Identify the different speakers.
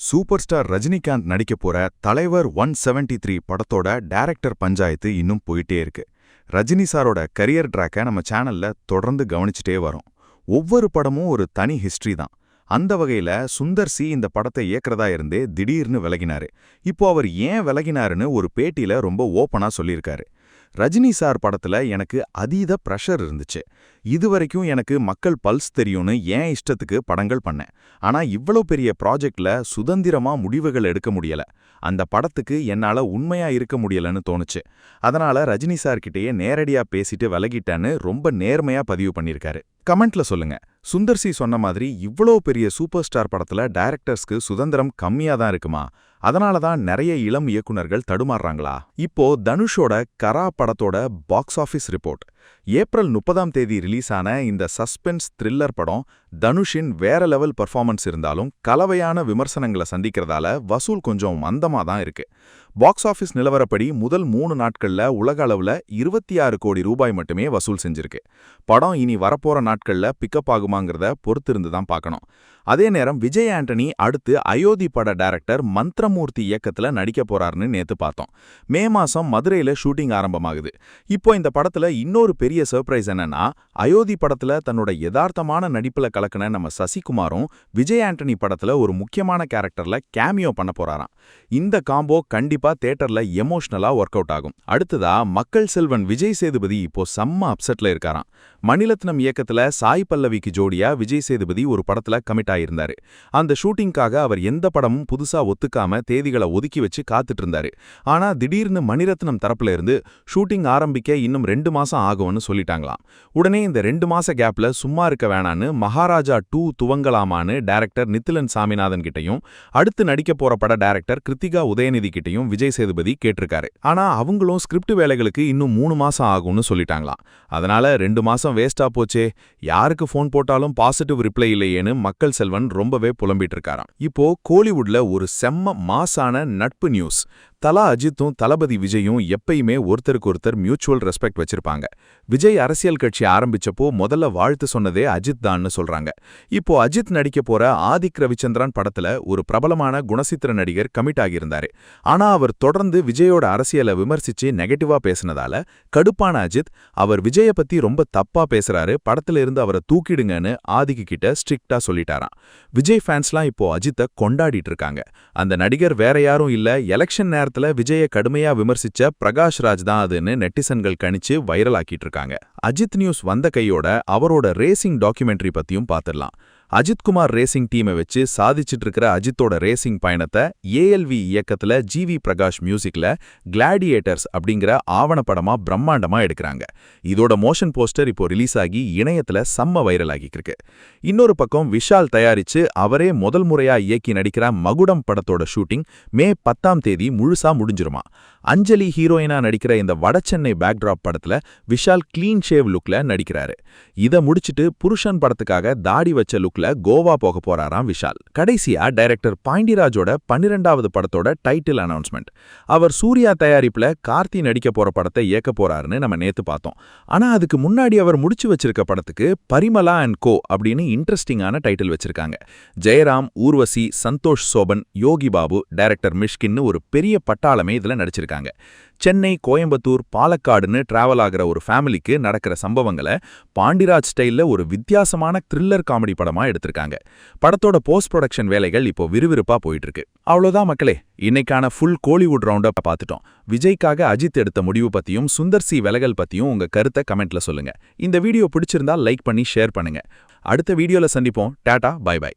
Speaker 1: Super star Rajinikanth நடிக்க போற தலைவர் 173 படத்தோட டைரக்டர் பஞ்சாயத்து இன்னும் போயிட்டே இருக்கு. ரஜினி சாரோட கரியர் ட்ராக்கை நம்ம சேனல்ல தொடர்ந்து கவனிச்சுட்டே வரோம். ஒவ்வொரு படமும் ஒரு தனி ஹிஸ்டரி தான். அந்த வகையில சுந்தர் சி இந்த படத்தை இயக்குறதா இருந்தே திடீர்னு விலகினாரு. இப்போ அவர் ஏன் விலகினாருன்னு ஒரு பேட்டியில ரொம்ப ஓப்பனா சொல்லியிருக்காரு. ரஜினி சார் படத்துல எனக்கு அதீத ப்ரெஷர் இருந்துச்சு. இதுவரைக்கும் எனக்கு மக்கள் பல்ஸ் தெரியும்னு ஏன் இஷ்டத்துக்கு படங்கள் பண்ணேன். ஆனா இவ்வளோ பெரிய ப்ராஜெக்ட்ல சுதந்திரமா முடிவுகள் எடுக்க முடியல. அந்த படத்துக்கு என்னால உண்மையா இருக்க முடியலன்னு தோணுச்சு. அதனால ரஜினி சார் கிட்டேயே நேரடியா பேசிட்டு விலகிட்டேன்னு ரொம்ப நேர்மையா பதிவு பண்ணியிருக்காரு. கமெண்ட்ல சொல்லுங்க. சுந்தர் சி சொன்ன மாதிரி இவ்வளோ பெரிய சூப்பர் ஸ்டார் படத்துல டைரக்டர்ஸ்க்கு சுதந்திரம் கம்மியா தான் இருக்குமா? அதனால தான் நிறைய இளம் இயக்குனர்கள் தடுமாறுறாங்களா? இப்போ தனுஷோட கரா படத்தோட box office report. April 30 release ஆன இந்த சஸ்பென்ஸ் த்ரில்லர் படம் தனுஷின் வேற லெவல் பர்ஃபார்மன்ஸ் இருந்தாலும் கலவையான விமர்சனங்களை சந்திக்கிறதால வசூல் கொஞ்சம் மந்தமா தான் இருக்கு. பாக்ஸ் ஆஃபீஸ் நிலவரப்படி முதல் 3 நாட்கள்ல உலக அளவுல 26 கோடி ரூபாய் மட்டுமே வசூல் செஞ்சிருக்கு. படம் இனி வரப்போற நாட்கள்ல பிக்கப் ஆகுமாங்கிறத பொறுத்திருந்து தான் பார்க்கணும். அதே நேரம் விஜய் ஆண்டனி அடுத்து அயோத்தி பட டைரக்டர் மந்த்ரமூர்த்தி இயக்கத்துல நடிக்க போறாருன்னு நேத்து பார்த்தோம். மே மாசம் மதுரையில ஷூட்டிங் ஆரம்பமாகுது. இப்போ இந்த படத்துல இன்னொரு பெரிய சர்ப்ரைஸ் என்னன்னா, அயோத்தி படத்துல தன்னோட யதார்த்தமான நடிப்புல கலக்கின நம்ம சசிகுமாரும் விஜய் ஆண்டனி படத்துல ஒரு முக்கியமான கேரக்டர்ல கேமியோ பண்ண போறாராம். இந்த காம்போ கண்டிப்பா தியேட்டர்ல எமோஷனலா ஒர்க் அவுட் ஆகும். அடுத்ததா மக்கள் செல்வன் விஜய் சேதுபதி இப்போ செம்ம அப்செட்ல இருக்காராம். மணிரத்னம் இயக்கத்துல சாய் பல்லவிக்கு ஜோடியா விஜய் சேதுபதி ஒரு படத்துல கமிட் ஆயிருந்தாரு. அந்த ஷூட்டிங்காக அவர் எந்த படமும் புதுசா ஒத்துக்காம தேதிகளை ஒதுக்கி வச்சு காத்துட்டு இருந்தாரு. ஆனா திடீர்னு மணிரத்னம் தரப்புல இருந்து ஷூட்டிங் ஆரம்பிக்க இன்னும் 2 மாசம் ஆகும்னு சொல்லிட்டாங்களாம். உடனே இந்த 2 மாச கேப்ல சும்மா இருக்க வேணான்னு மகாராஜா 2 துவங்கலாமான்னு டைரக்டர் நித்திலன் சாமிநாதன் கிட்டையும் அடுத்து நடிக்க போற பட டைரக்டர் கிருத்திகா உதயநிதி கிட்டையும் விஜய் சேதுபதி கேட்டிருக்காரு. ஆனா அவங்களும் ஸ்கிரிப்ட் வேலைகளுக்கு இன்னும் 3 மாசம் ஆகும்னு சொல்லிட்டாங்களாம். அதனால 2 மாசம் வேஸ்டா போச்சே, யாருக்கு போன் போட்டாலும் பாசிட்டிவ் ரிப்ளை இல்லையேன்னு மக்கள் செல்வன் ரொம்பவே புலம்பிட்டு இருக்காராம். இப்போ கோலிவுட்ல ஒரு செம்ம மாசான நட்பு நியூஸ். தலா அஜித்தும் தளபதி விஜயும் எப்பயுமே ஒருத்தருக்கு ஒருத்தர் மியூச்சுவல் ரெஸ்பெக்ட் வச்சிருப்பாங்க. விஜய் அரசியல் கட்சி ஆரம்பிச்சப்போ முதல்ல வாழ்த்து சொன்னதே அஜித் தான்னு சொல்றாங்க. இப்போ அஜித் நடிக்க போற ஆதிக் ரவிச்சந்திரன் படத்துல ஒரு பிரபலமான குணசித்திர நடிகர் கமிட் ஆகியிருந்தாரு. ஆனா அவர் தொடர்ந்து விஜயோட அரசியலை விமர்சிச்சு நெகட்டிவா பேசினதால கடுப்பான அஜித் அவர் விஜய பத்தி ரொம்ப தப்பா பேசுறாரு, படத்துல இருந்து அவரை தூக்கிடுங்கன்னு ஆதிக்கு கிட்ட ஸ்ட்ரிக்டா சொல்லிட்டாராம். விஜய் ஃபேன்ஸ்லாம் இப்போ அஜித்தை கொண்டாடிட்டு இருக்காங்க. அந்த நடிகர் வேற யாரும் இல்ல, எலெக்ஷன் நேரத்துல விஜய கடுமையா விமர்சிச்ச பிரகாஷ் ராஜ் தான் அதுன்னு நெட்டிசன்கள் கணிச்சு வைரல் ஆக்கிட்டு இருக்காங்க. அஜித் நியூஸ் வந்த கையோட அவரோட ரேசிங் டாக்குமெண்ட்ரி பத்தியும் பார்த்துடலாம். அஜித்குமார் ரேசிங் டீமை வச்சு சாதிச்சிட்டு இருக்கிற அஜித்தோட ரேசிங் பயணத்தை ஏஎல்வி இயக்கத்துல ஜிவி பிரகாஷ் மியூசிக்ல கிளாடியேட்டர்ஸ் அப்படிங்கிற ஆவணப்படமா பிரம்மாண்டமா எடுக்கிறாங்க. இதோட மோஷன் போஸ்டர் இப்போ ரிலீஸ் ஆகி இணையத்துல செம்ம வைரல் ஆகிருக்கு. இன்னொரு பக்கம் விஷால் தயாரிச்சு அவரே முதல் முறையா இயக்கி நடிக்கிற மகுடம் படத்தோட ஷூட்டிங் மே 10 முழுசா முடிஞ்சிருமா. அஞ்சலி ஹீரோயினா நடிக்கிற இந்த வடசென்னை பேக்டிராப் படத்துல விஷால் கிளீன் ஷேவ் லுக்ல நடிக்கிறாரு. இதை முடிச்சிட்டு புருஷன் படத்துக்காக தாடி வச்ச லுக்ல கோவா போக போறாராம் விஷால். கடைசியா டைரக்டர் பாண்டிராஜோட 12வது படத்தோட டைட்டில் அனௌன்ஸ்மெண்ட். அவர் சூர்யா தயாரிப்புல கார்த்தி நடிக்க போற படத்தை இயக்க போறாருன்னு நம்ம நேத்து பார்த்தோம். ஆனா அதுக்கு முன்னாடி அவர் முடிச்சு வச்சிருக்க படத்துக்கு பரிமலா அண்ட் கோ அப்படின்னு இன்ட்ரெஸ்டிங்கான டைட்டில் வச்சிருக்காங்க. ஜெயராம், ஊர்வசி, சந்தோஷ் சோபன், யோகி பாபு, டைரக்டர் மிஷ்கின்னு ஒரு பெரிய பட்டாளமே இதுல நடிச்சிருக்காங்க. சென்னை, கோயம்புத்தூர், பாலக்காடுன்னு டிராவல் ஆகிற ஒரு ஃபேமிலிக்கு நடக்கிற சம்பவங்களை பாண்டிராஜ் ஸ்டைல்ல ஒரு வித்தியாசமான த்ரில்லர் காமெடி படமா எடுத்திருக்காங்க. படத்தோட போஸ்ட் ப்ரொடக்ஷன் வேலைகள் இப்போ விறுவிறுப்பா போயிட்டு இருக்கு. அவ்வளோதான் மக்களே, இன்னைக்கான ஃபுல் கோலிவுட் ரவுண்டப் பார்த்துட்டோம். விஜய்க்காக அஜித் எடுத்த முடிவு பத்தியும் சுந்தர் சி விலகல் பத்தியும் உங்க கருத்தை கமெண்ட்ல சொல்லுங்க. இந்த வீடியோ பிடிச்சிருந்தா லைக் பண்ணி ஷேர் பண்ணுங்க. அடுத்த வீடியோல சந்திப்போம். Tata, bye by.